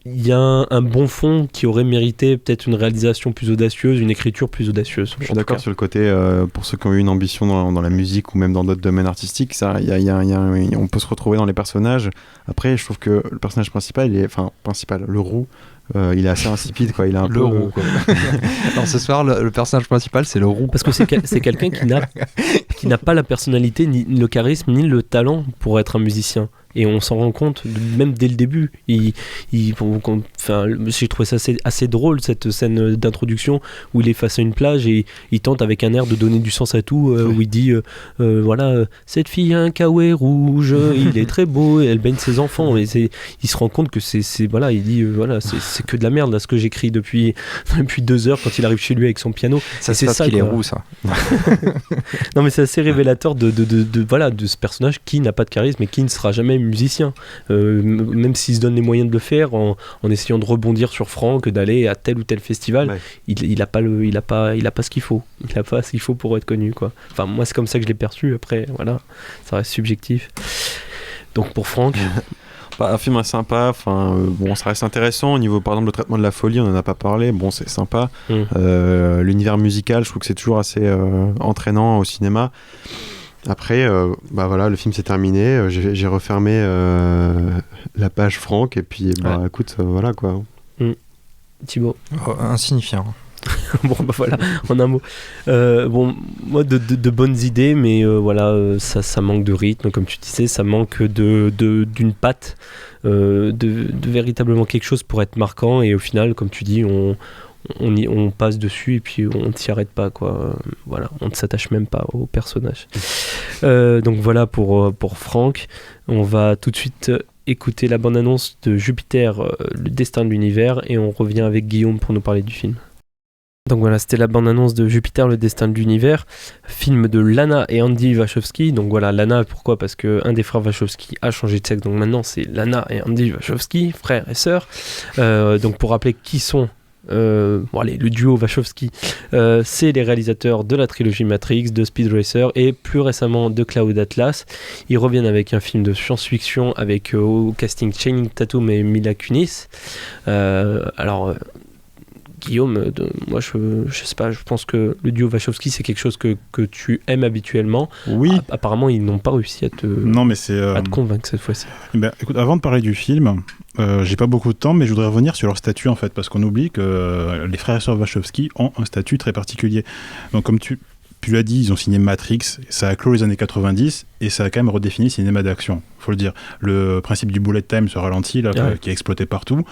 il y a un bon fond qui aurait mérité peut-être une réalisation plus audacieuse, une écriture plus audacieuse. Je suis d'accord sur le côté, pour ceux qui ont eu une ambition dans la musique ou même dans d'autres domaines artistiques, on peut se retrouver dans les personnages. Après je trouve que le personnage principal, le roux, il est assez insipide quoi, il a un peu roux quoi. Alors ce soir le personnage principal c'est le roux, parce que c'est quelqu'un qui n'a pas la personnalité, ni le charisme, ni le talent pour être un musicien, et on s'en rend compte même dès le début. J'ai trouvé ça assez drôle, cette scène d'introduction où il est face à une plage et il tente avec un air de donner du sens à tout, où il dit voilà, cette fille a un kawaii rouge, il est très beau, elle baigne ses enfants, et il se rend compte que voilà, il dit voilà, c'est que de la merde là, ce que j'écris depuis 2 heures quand il arrive chez lui avec son piano. Ça se passe qu'il est roux, ça. Non, mais c'est assez révélateur de ce personnage qui n'a pas de charisme et qui ne sera jamais musicien, même s'il se donne les moyens de le faire en essayant de rebondir sur Franck, d'aller à tel ou tel festival. Ouais. Il a pas ce qu'il faut. Il a pas ce qu'il faut pour être connu, quoi. Enfin, moi c'est comme ça que je l'ai perçu. Après, voilà, ça reste subjectif. Donc pour Franck. Un film sympa, bon, ça reste intéressant au niveau, par exemple, le traitement de la folie, on en a pas parlé, bon, c'est sympa. L'univers musical, je trouve que c'est toujours assez entraînant au cinéma. Après, voilà, le film s'est terminé, j'ai refermé la page Franck, et puis écoute, voilà quoi. Thibaut. Insignifiant. Bon, voilà, en un mot. Bon, moi, de bonnes idées, mais voilà, ça manque de rythme, comme tu disais, ça manque d'une patte, de véritablement quelque chose pour être marquant, et au final, comme tu dis, on passe dessus et puis on ne s'y arrête pas, quoi. Voilà, on ne s'attache même pas au personnage. Donc voilà pour Franck. On va tout de suite écouter la bande-annonce de Jupiter, le destin de l'univers, et on revient avec Guillaume pour nous parler du film. Donc voilà, c'était la bande-annonce de Jupiter, le destin de l'univers, film de Lana et Andy Wachowski. Donc voilà, Lana, pourquoi ? Parce qu'un des frères Wachowski a changé de sexe, donc maintenant c'est Lana et Andy Wachowski, frères et sœurs. Donc pour rappeler qui sont le duo Wachowski, c'est les réalisateurs de la trilogie Matrix, de Speed Racer et plus récemment de Cloud Atlas. Ils reviennent avec un film de science-fiction avec au casting Channing Tatum et Mila Kunis. Guillaume, moi je sais pas, je pense que le duo Wachowski c'est quelque chose que tu aimes habituellement. Oui. Apparemment ils n'ont pas réussi à te convaincre cette fois-ci. Écoute, avant de parler du film, j'ai pas beaucoup de temps, mais je voudrais revenir sur leur statut en fait, parce qu'on oublie que les frères et sœurs Wachowski ont un statut très particulier. Donc comme tu l'as dit, ils ont signé Matrix, ça a clos les années 90 et ça a quand même redéfini le cinéma d'action, faut le dire. Le principe du bullet time, ce ralenti là, qui est exploité partout.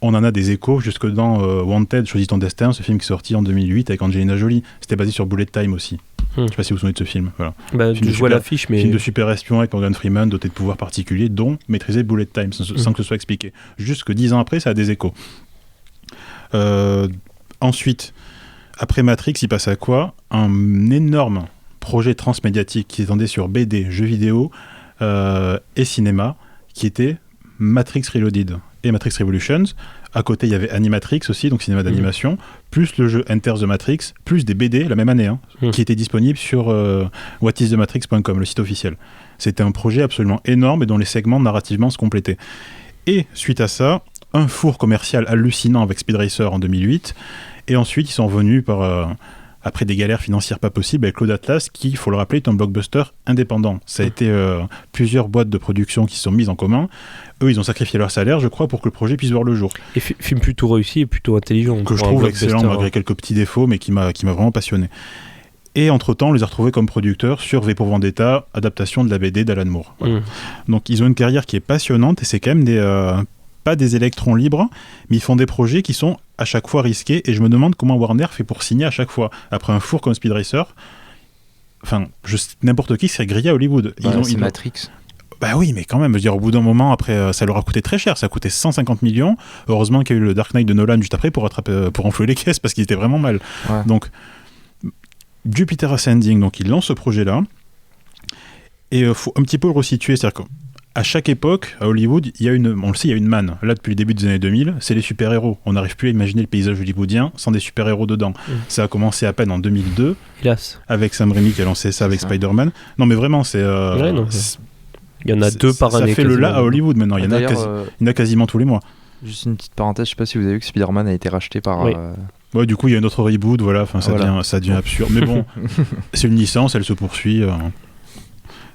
On en a des échos jusque dans Wanted, Choisis ton destin, ce film qui est sorti en 2008 avec Angelina Jolie. C'était basé sur Bullet Time aussi. Je sais pas si vous vous souvenez de ce film. Voilà. Je vois l'affiche, mais... Film de super espion avec Morgan Freeman, doté de pouvoirs particuliers, dont maîtriser Bullet Time, sans que ce soit expliqué. Jusque 10 ans après, ça a des échos. Ensuite, après Matrix, il passe à quoi ? Un énorme projet transmédiatique qui s'étendait sur BD, jeux vidéo et cinéma, qui était Matrix Reloaded et Matrix Revolutions. À côté, il y avait Animatrix aussi, donc cinéma d'animation, plus le jeu Enter the Matrix, plus des BD la même année, qui étaient disponibles sur whatisthematrix.com, le site officiel. C'était un projet absolument énorme et dont les segments narrativement se complétaient. Et suite à ça, un four commercial hallucinant avec Speed Racer en 2008, et ensuite ils sont revenus après des galères financières pas possibles avec Cloud Atlas, qui, il faut le rappeler, est un blockbuster indépendant. Ça a été plusieurs boîtes de production qui se sont mises en commun. Eux, ils ont sacrifié leur salaire, je crois, pour que le projet puisse voir le jour. Et film plutôt réussi et plutôt intelligent. Que je trouve excellent, malgré quelques petits défauts, mais qui m'a vraiment passionné. Et entre-temps, on les a retrouvés comme producteurs sur V pour Vendetta, adaptation de la BD d'Alan Moore. Voilà. Donc, ils ont une carrière qui est passionnante, et c'est quand même pas des électrons libres, mais ils font des projets qui sont à chaque fois risqués, et je me demande comment Warner fait pour signer à chaque fois. Après un four comme Speed Racer, n'importe qui serait grillé à Hollywood. C'est Matrix. Bah oui, mais quand même, je veux dire, au bout d'un moment, après, ça leur a coûté très cher, ça a coûté 150 millions. Heureusement qu'il y a eu le Dark Knight de Nolan juste après pour enflouer les caisses, parce qu'il était vraiment mal. Ouais. Donc, Jupiter Ascending, donc ils lancent ce projet-là, et il faut un petit peu le resituer, c'est-à-dire qu'à chaque époque, à Hollywood, il y a une manne. Là, depuis le début des années 2000, c'est les super-héros. On n'arrive plus à imaginer le paysage hollywoodien sans des super-héros dedans. Ça a commencé à peine en 2002, hélas, avec Sam Raimi qui a lancé ça avec Spider-Man. Non, mais vraiment, c'est... il y en a 2 par année. Ça fait le là à Hollywood maintenant. Il y en a quasiment tous les mois. Juste une petite parenthèse, je sais pas si vous avez vu que Spider-Man a été racheté par... Ouais, du coup, il y a un autre reboot, voilà. Ça devient absurde. Mais bon, c'est une licence, elle se poursuit.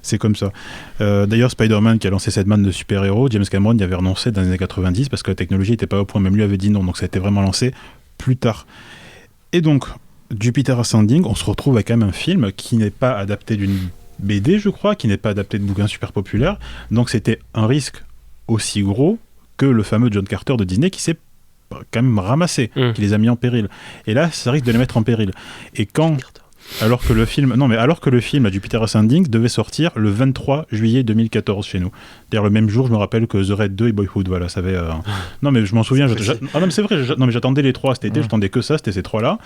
C'est comme ça. D'ailleurs, Spider-Man qui a lancé cette manne de super-héros, James Cameron y avait renoncé dans les années 90 parce que la technologie n'était pas au point, même lui avait dit non. Donc ça a été vraiment lancé plus tard. Et donc, Jupiter Ascending, on se retrouve avec quand même un film qui n'est pas adapté d'une BD, je crois, qui n'est pas adapté de bouquin super populaire. Donc c'était un risque aussi gros que le fameux John Carter de Disney qui s'est quand même ramassé, qui les a mis en péril. Et là, ça risque de les mettre en péril. Et alors que le film à Jupiter Ascending devait sortir le 23 juillet 2014 chez nous. D'ailleurs, le même jour, je me rappelle que The Raid 2 et Boyhood, voilà, ça avait... Non, mais je m'en souviens. Non, mais c'est vrai, j'attendais les trois cet été, j'attendais que ça, c'était ces trois-là.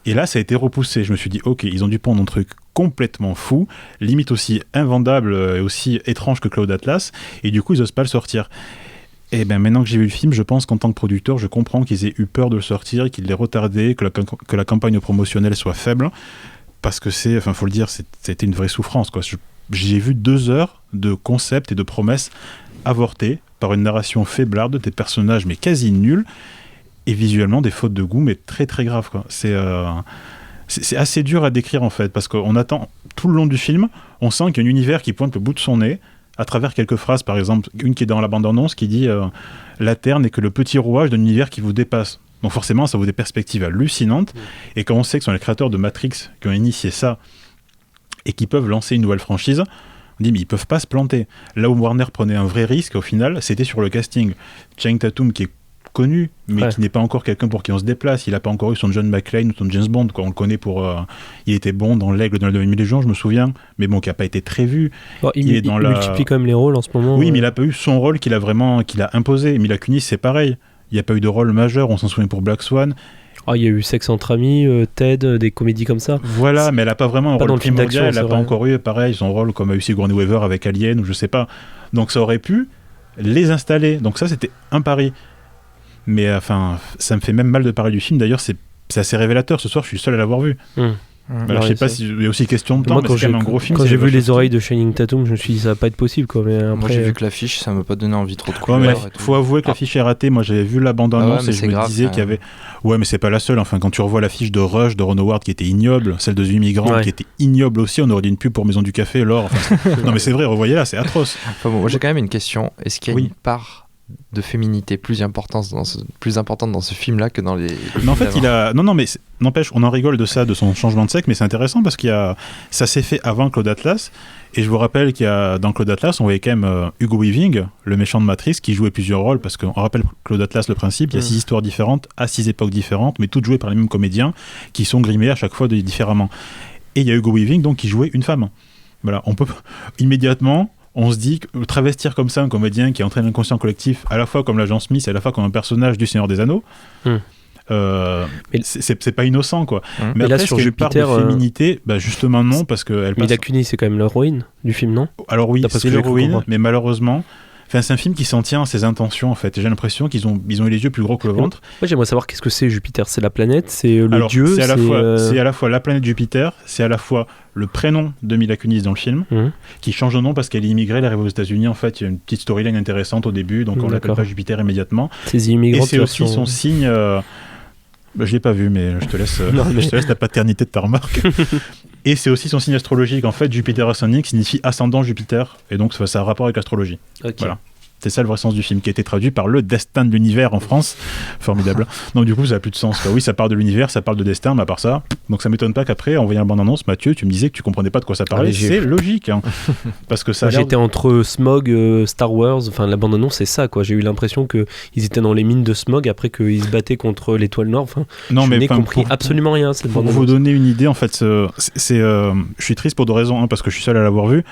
Et là, ça a été repoussé. Je me suis dit, ok, ils ont dû prendre un truc complètement fou, limite aussi invendable et aussi étrange que Cloud Atlas, et du coup, ils n'osent pas le sortir. Et bien maintenant que j'ai vu le film, je pense qu'en tant que producteur, je comprends qu'ils aient eu peur de le sortir, qu'ils l'aient retardé, que la campagne promotionnelle soit faible, parce que faut le dire, c'était une vraie souffrance, quoi. J'ai vu 2 heures de concepts et de promesses avortées par une narration faiblarde, des personnages mais quasi nuls, et visuellement des fautes de goût mais très très graves, quoi. C'est assez dur à décrire en fait, parce qu'on attend tout le long du film, on sent qu'il y a un univers qui pointe le bout de son nez, à travers quelques phrases, par exemple, une qui est dans la bande-annonce qui dit la Terre n'est que le petit rouage d'un univers qui vous dépasse. Donc forcément, ça vaut des perspectives hallucinantes. Et quand on sait que ce sont les créateurs de Matrix qui ont initié ça et qui peuvent lancer une nouvelle franchise, on dit mais ils peuvent pas se planter. Là où Warner prenait un vrai risque, au final, c'était sur le casting. Channing Tatum qui est connu, mais qui n'est pas encore quelqu'un pour qui on se déplace. Il n'a pas encore eu son John McClane ou son James Bond, quoi. On le connaît pour... il était bon dans L'Aigle dans la 2000 Légions, je me souviens, mais bon, qui n'a pas été très vu. Bon, il multiplie quand même les rôles en ce moment. Oui, mais il n'a pas eu son rôle qu'il a imposé. Mila Kunis, c'est pareil. Il n'y a pas eu de rôle majeur, on s'en souvient pour Black Swan. Il y a eu Sex entre amis, Ted, des comédies comme ça. Voilà, mais elle n'a pas vraiment un rôle primordial. Elle n'a pas vrai. encore eu, pareil, son rôle comme a eu Sigourney Weaver avec Alien, ou je sais pas. Donc ça aurait pu les installer. Donc ça, c'était un pari. Mais enfin, ça me fait même mal de parler du film. D'ailleurs, c'est assez révélateur. Ce soir, je suis seul à l'avoir vu. Alors, je sais pas s'il y a aussi question de temps, mais c'est quand même un gros film. Quand j'ai vu les oreilles de Channing Tatum, je me suis dit ça va pas être possible, quoi. Mais après, moi j'ai vu que l'affiche, ça m'a pas donné envie trop de couleurs. Ouais, faut avouer que l'affiche est ratée. Moi j'avais vu la bande-annonce et je me disais qu'il y avait. Ouais, mais c'est pas la seule. Enfin, quand tu revois l'affiche de Rush de Ron Howard qui était ignoble, celle de The Immigrant qui était ignoble aussi, on aurait dit une pub pour Maison du Café, Laure. Enfin, non, mais c'est vrai, revoyez là, c'est atroce. Enfin, bon, moi j'ai quand même une question. Est-ce qu'il y a une part de féminité plus importante dans ce film-là que dans les... Mais en fait, mais n'empêche, on en rigole de ça, de son changement de sexe, mais c'est intéressant parce ça s'est fait avant Cloud Atlas, et je vous rappelle dans Cloud Atlas, on voyait quand même Hugo Weaving, le méchant de Matrix, qui jouait plusieurs rôles, parce qu'on rappelle Cloud Atlas, le principe, il y a 6 histoires différentes, à 6 époques différentes, mais toutes jouées par les mêmes comédiens, qui sont grimés à chaque fois différemment. Et il y a Hugo Weaving, donc, qui jouait une femme. Voilà, on peut immédiatement... On se dit que travestir comme ça un comédien qui entraîne l'inconscient collectif, à la fois comme l'agent Smith et à la fois comme un personnage du Seigneur des Anneaux, c'est pas innocent, quoi. Mais après, là, sur Jupiter, part de féminité, justement non, parce que Mila Kunis, c'est quand même l'héroïne du film, non ? Alors oui, c'est l'héroïne, mais malheureusement... Enfin, c'est un film qui s'en tient à ses intentions, en fait. J'ai l'impression qu'ils ont eu les yeux plus gros que le ventre. Moi, j'aimerais savoir qu'est-ce que c'est Jupiter. C'est la planète, c'est le dieu. C'est à la fois la planète Jupiter, c'est à la fois le prénom de Mila Kunis dans le film, qui change de nom parce qu'elle est immigrée, elle arrive aux États-Unis. En fait, il y a une petite storyline intéressante au début, donc on l'appelle pas Jupiter immédiatement. Et c'est aussi son signe. Je l'ai pas vu, mais je te laisse la paternité de ta remarque. Et c'est aussi son signe astrologique. En fait, Jupiter Ascending signifie ascendant Jupiter. Et donc, ça a un rapport avec l'astrologie. Okay. Voilà. C'est ça le vrai sens du film, qui a été traduit par le destin de l'univers en France. Formidable. Donc du coup, ça n'a plus de sens, quoi. Oui, ça parle de l'univers, ça parle de destin, mais à part ça, donc ça m'étonne pas qu'après, en voyant la bande-annonce, Mathieu, tu me disais que tu comprenais pas de quoi ça parlait. C'est logique, hein. Parce que ça. J'étais entre Smog, Star Wars, enfin la bande-annonce, c'est ça, quoi. J'ai eu l'impression que ils étaient dans les mines de Smog après qu'ils se battaient contre l'étoile Nord. Enfin, je n'ai compris absolument rien. Pour vous donner une idée, en fait, je suis triste pour 2 raisons. Parce que je suis seul à l'avoir vu.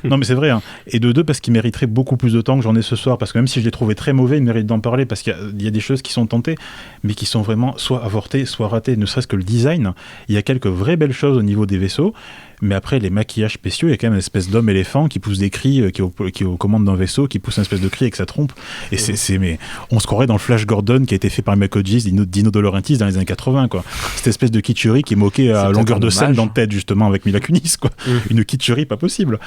Non, mais c'est vrai. Hein. Et de 2, parce qu'il mériterait beaucoup plus de temps que j'en ai ce soir, parce que même si je l'ai trouvé très mauvais, il mérite d'en parler, parce qu'il y a des choses qui sont tentées, mais qui sont vraiment soit avortées, soit ratées, ne serait-ce que le design. Il y a quelques vraies belles choses au niveau des vaisseaux, mais après, les maquillages spéciaux, il y a quand même une espèce d'homme éléphant qui pousse des cris, qui est aux commandes d'un vaisseau, qui pousse une espèce de cri avec sa trompe, et mais on se croirait dans le Flash Gordon qui a été fait par Michael Gies, Dino De Laurentiis dans les années 80, quoi. Cette espèce de kitscherie qui est moquée à longueur de scène dans le tête, justement, avec Mila Kunis, quoi. Une kitscherie pas possible.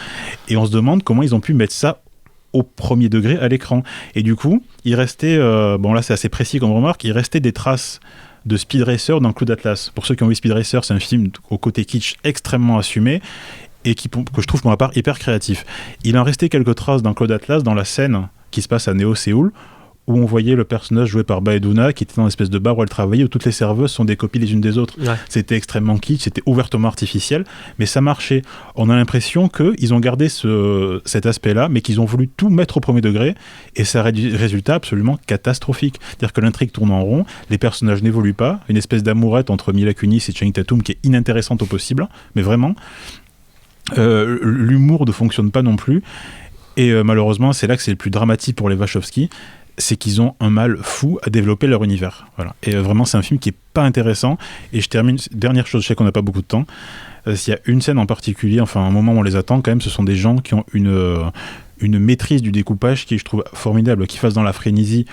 Et on se demande comment ils ont pu mettre ça au premier degré à l'écran. Et du coup, il restait, bon là c'est assez précis comme remarque, il restait des traces de Speed Racer dans Cloud Atlas. Pour ceux qui ont vu Speed Racer, c'est un film au côté kitsch extrêmement assumé et que je trouve pour ma part hyper créatif. Il en restait quelques traces dans Cloud Atlas, dans la scène qui se passe à Neo Séoul, où on voyait le personnage joué par Baeduna qui était dans une espèce de bar où elle travaillait, où toutes les serveuses sont des copies les unes des autres. Ouais. C'était extrêmement kitsch, c'était ouvertement artificiel, mais ça marchait. On a l'impression qu'ils ont gardé cet aspect-là, mais qu'ils ont voulu tout mettre au premier degré, et ça a résultat absolument catastrophique. C'est-à-dire que l'intrigue tourne en rond, les personnages n'évoluent pas, une espèce d'amourette entre Mila Kunis et Channing Tatum qui est inintéressante au possible, mais vraiment. L'humour ne fonctionne pas non plus, et malheureusement, c'est là que c'est le plus dramatique pour les Wachowski, c'est qu'ils ont un mal fou à développer leur univers. Voilà. Et vraiment, c'est un film qui est pas intéressant. Et je termine, dernière chose, je sais qu'on n'a pas beaucoup de temps. S'il y a une scène en particulier, enfin un moment où on les attend, quand même, ce sont des gens qui ont une maîtrise du découpage qui je trouve formidable, qu'ils fassent dans la frénésie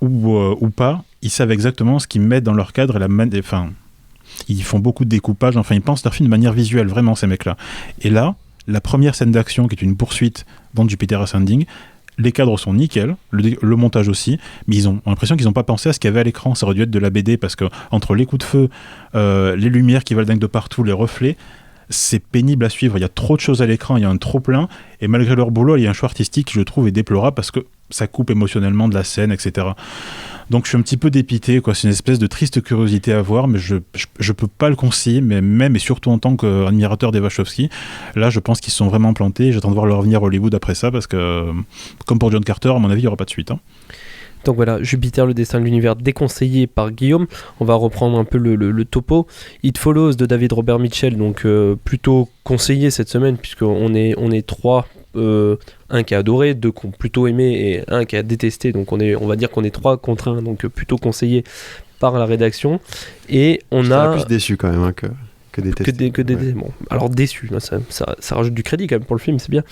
ou pas. Ils savent exactement ce qu'ils mettent dans leur cadre et ils font beaucoup de découpage. Enfin, ils pensent leur film de manière visuelle, vraiment, ces mecs-là. Et là, la première scène d'action, qui est une poursuite dans Jupiter Ascending, les cadres sont nickel, le montage aussi, mais ils ont l'impression qu'ils n'ont pas pensé à ce qu'il y avait à l'écran. Ça aurait dû être de la BD, parce que entre les coups de feu, les lumières qui valent dingue de partout, les reflets, c'est pénible à suivre. Il y a trop de choses à l'écran, il y a un trop plein, et malgré leur boulot, il y a un choix artistique qui, je trouve, est déplorable, parce que ça coupe émotionnellement de la scène, etc. Donc je suis un petit peu dépité, quoi. C'est une espèce de triste curiosité à voir, mais je peux pas le conseiller, mais même et surtout en tant qu'admirateur des Wachowski, là je pense qu'ils se sont vraiment plantés. J'attends de voir leur revenir à Hollywood après ça, parce que comme pour John Carter, à mon avis il n'y aura pas de suite. Donc voilà, Jupiter, le destin de l'univers, déconseillé par Guillaume. On va reprendre un peu le topo. It Follows de David Robert Mitchell, donc plutôt conseillé cette semaine, puisqu'on est trois. Un qui a adoré, deux qui ont plutôt aimé et un qui a détesté, donc on va dire qu'on est 3 contre 1, donc plutôt conseillé par la rédaction. Et on a plus déçu quand même que détesté. Ouais. Bon, alors déçu, ça rajoute du crédit quand même pour le film, c'est bien.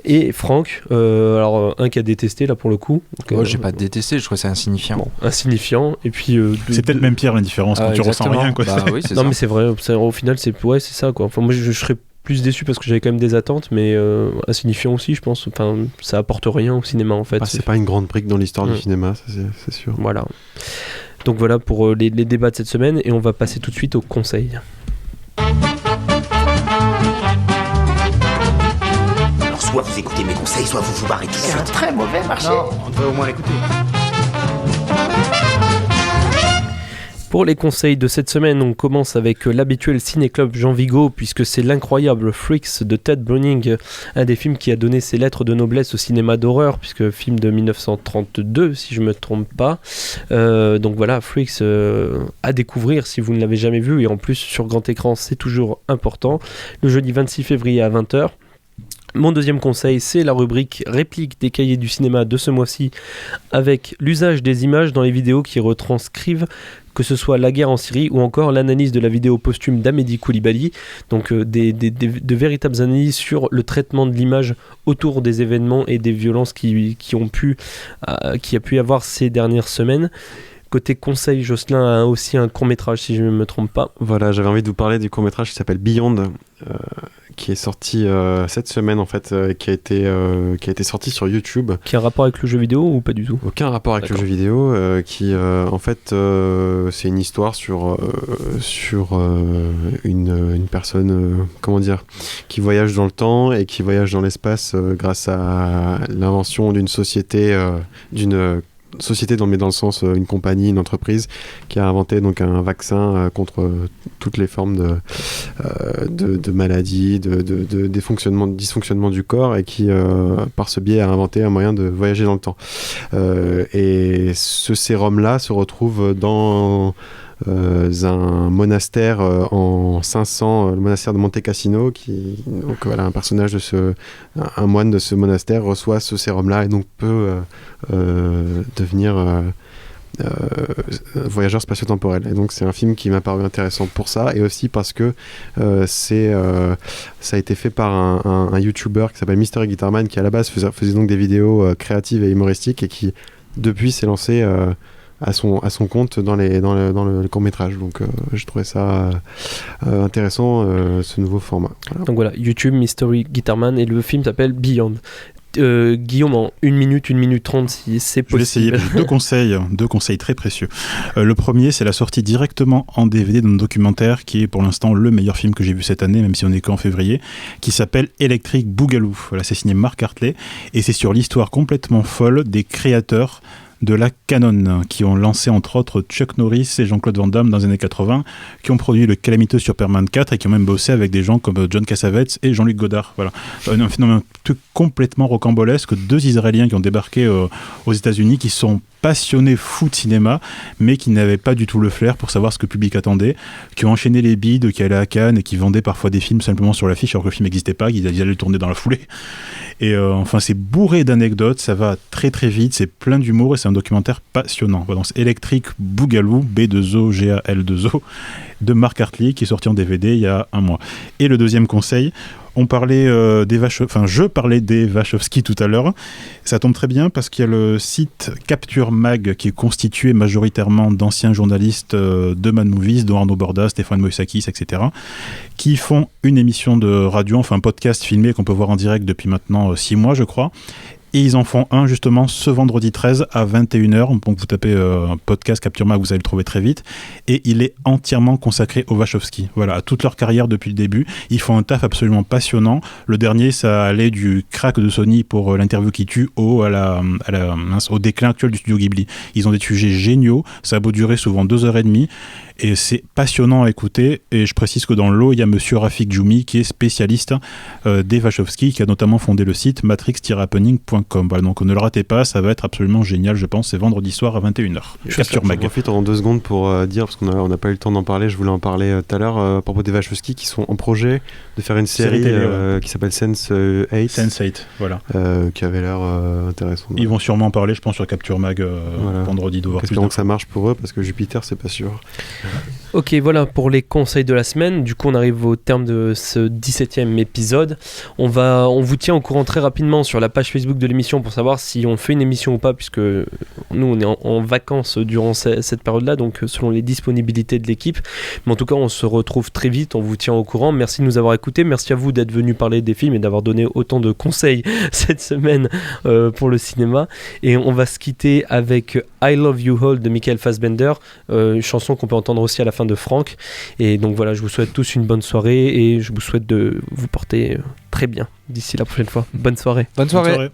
Et Franck, alors un qui a détesté là pour le coup. Moi j'ai pas détesté, je trouve ça insignifiant. Bon, insignifiant, et puis c'est peut-être même pire l'indifférence quand tu ressens rien, quoi. Bah, oui, c'est non ça. Mais c'est vrai, au final c'est ça quoi. Enfin moi je serais plus déçu parce que j'avais quand même des attentes, mais insignifiant aussi, je pense. Enfin, ça apporte rien au cinéma en fait. C'est pas une grande brique dans l'histoire du cinéma, ça, c'est sûr. Voilà. Donc voilà pour les débats de cette semaine, et on va passer tout de suite au conseil. Alors soit vous écoutez mes conseils, soit vous vous barrez tout de suite. C'est un très mauvais marché. Non, on devrait au moins l'écouter. Pour les conseils de cette semaine, on commence avec l'habituel ciné-club Jean Vigo, puisque c'est l'incroyable Freaks de Ted Browning, un des films qui a donné ses lettres de noblesse au cinéma d'horreur, puisque film de 1932 si je me trompe pas. Donc voilà, Freaks à découvrir si vous ne l'avez jamais vu, et en plus sur grand écran c'est toujours important, le jeudi 26 février à 20h. Mon deuxième conseil, c'est la rubrique réplique des cahiers du cinéma de ce mois-ci, avec l'usage des images dans les vidéos qui retranscrivent, que ce soit la guerre en Syrie ou encore l'analyse de la vidéo posthume d'Amédi Koulibaly, donc de véritables analyses sur le traitement de l'image autour des événements et des violences qui a pu y avoir ces dernières semaines. Côté conseil, Jocelyn a aussi un court-métrage, si je ne me trompe pas. Voilà, j'avais envie de vous parler du court-métrage qui s'appelle Beyond, qui est sorti cette semaine en fait, qui a été sorti sur YouTube. Qui a un rapport avec le jeu vidéo ou pas du tout ? Aucun rapport avec le jeu vidéo, qui en fait c'est une histoire sur une personne, comment dire, qui voyage dans le temps et qui voyage dans l'espace grâce à l'invention d'une société, mais dans le sens une compagnie, une entreprise qui a inventé donc un vaccin contre toutes les formes de maladies, de dysfonctionnement du corps, et qui par ce biais a inventé un moyen de voyager dans le temps. Et ce sérum-là se retrouve dans un monastère en 500, le monastère de Monte Cassino, donc voilà, un personnage un moine de ce monastère reçoit ce sérum-là et donc peut devenir voyageur spatio-temporel. Et donc c'est un film qui m'a paru intéressant pour ça, et aussi parce que ça a été fait par un YouTuber qui s'appelle Mystery Guitarman, qui à la base faisait donc des vidéos créatives et humoristiques, et qui depuis s'est lancé à son compte dans le court-métrage. Donc je trouvais ça intéressant, ce nouveau format. Voilà. Donc voilà, YouTube, Mystery Guitarman, et le film s'appelle Beyond. Guillaume, en 1 minute 30 si c'est possible. Je vais essayer. Deux conseils très précieux. Le premier, c'est la sortie directement en DVD d'un documentaire qui est pour l'instant le meilleur film que j'ai vu cette année, même si on est qu'en février, qui s'appelle Electric Boogaloo. Voilà, c'est signé Mark Hartley, et c'est sur l'histoire complètement folle des créateurs de la Canon, qui ont lancé entre autres Chuck Norris et Jean-Claude Van Damme dans les années 80, qui ont produit le calamiteux Superman 4 et qui ont même bossé avec des gens comme John Cassavetes et Jean-Luc Godard. Voilà. Un phénomène complètement rocambolesque, 2 Israéliens qui ont débarqué aux États-Unis, qui sont passionnés fous de cinéma, mais qui n'avaient pas du tout le flair pour savoir ce que le public attendait, qui ont enchaîné les bides, qui allaient à Cannes et qui vendaient parfois des films simplement sur l'affiche alors que le film n'existait pas, qu'ils allaient le tourner dans la foulée. Et enfin, c'est bourré d'anecdotes, ça va très très vite, c'est plein d'humour et c'est un documentaire passionnant. Voilà, donc c'est Electric Boogaloo, B2O, G-A-L-2-O, de Mark Hartley, qui est sorti en DVD il y a un mois. Et le deuxième conseil, je parlais des Wachowski tout à l'heure. Ça tombe très bien parce qu'il y a le site Capture Mag qui est constitué majoritairement d'anciens journalistes de Mad Movies, dont Arnaud Bordas, Stéphane Moïsakis, etc., qui font une émission de radio, enfin un podcast filmé qu'on peut voir en direct depuis maintenant 6 mois, je crois. Et ils en font un justement ce vendredi 13 à 21h. Donc vous tapez un podcast Capture Mag, vous allez le trouver très vite. Et il est entièrement consacré aux Wachowski. Voilà, à toute leur carrière depuis le début. Ils font un taf absolument passionnant. Le dernier, ça allait du crack de Sony pour l'interview qui tue au déclin actuel du studio Ghibli. Ils ont des sujets géniaux. Ça a beau durer souvent 2h30. Et c'est passionnant à écouter. Et je précise que dans le lot, il y a monsieur Rafik Djoumi, qui est spécialiste des Wachowski, qui a notamment fondé le site matrix-happening.com. Voilà, donc ne le ratez pas, ça va être absolument génial, je pense. C'est vendredi soir à 21h. Capture Mag. Je profite en 2 secondes pour dire, parce qu'on n'a pas eu le temps d'en parler, je voulais en parler tout à l'heure, à propos des Wachowski qui sont en projet de faire une série qui s'appelle Sense8. Sense8, voilà. Qui avait l'air intéressant. Ils vont sûrement en parler, je pense, sur Capture Mag vendredi. Espérons que ça marche pour eux, parce que Jupiter, c'est pas sûr. Ok, voilà pour les conseils de la semaine. Du coup, on arrive au terme de ce 17e épisode. On vous tient au courant très rapidement sur la page Facebook de l'émission pour savoir si on fait une émission ou pas, puisque nous, on est en vacances durant cette période-là, donc selon les disponibilités de l'équipe. Mais en tout cas, on se retrouve très vite, on vous tient au courant. Merci de nous avoir écoutés. Merci à vous d'être venus parler des films et d'avoir donné autant de conseils cette semaine pour le cinéma. Et on va se quitter avec I Love You All de Michael Fassbender, une chanson qu'on peut entendre aussi à la fin de Franck. Et donc voilà, je vous souhaite tous une bonne soirée et je vous souhaite de vous porter très bien d'ici la prochaine fois. Bonne soirée. Bonne soirée.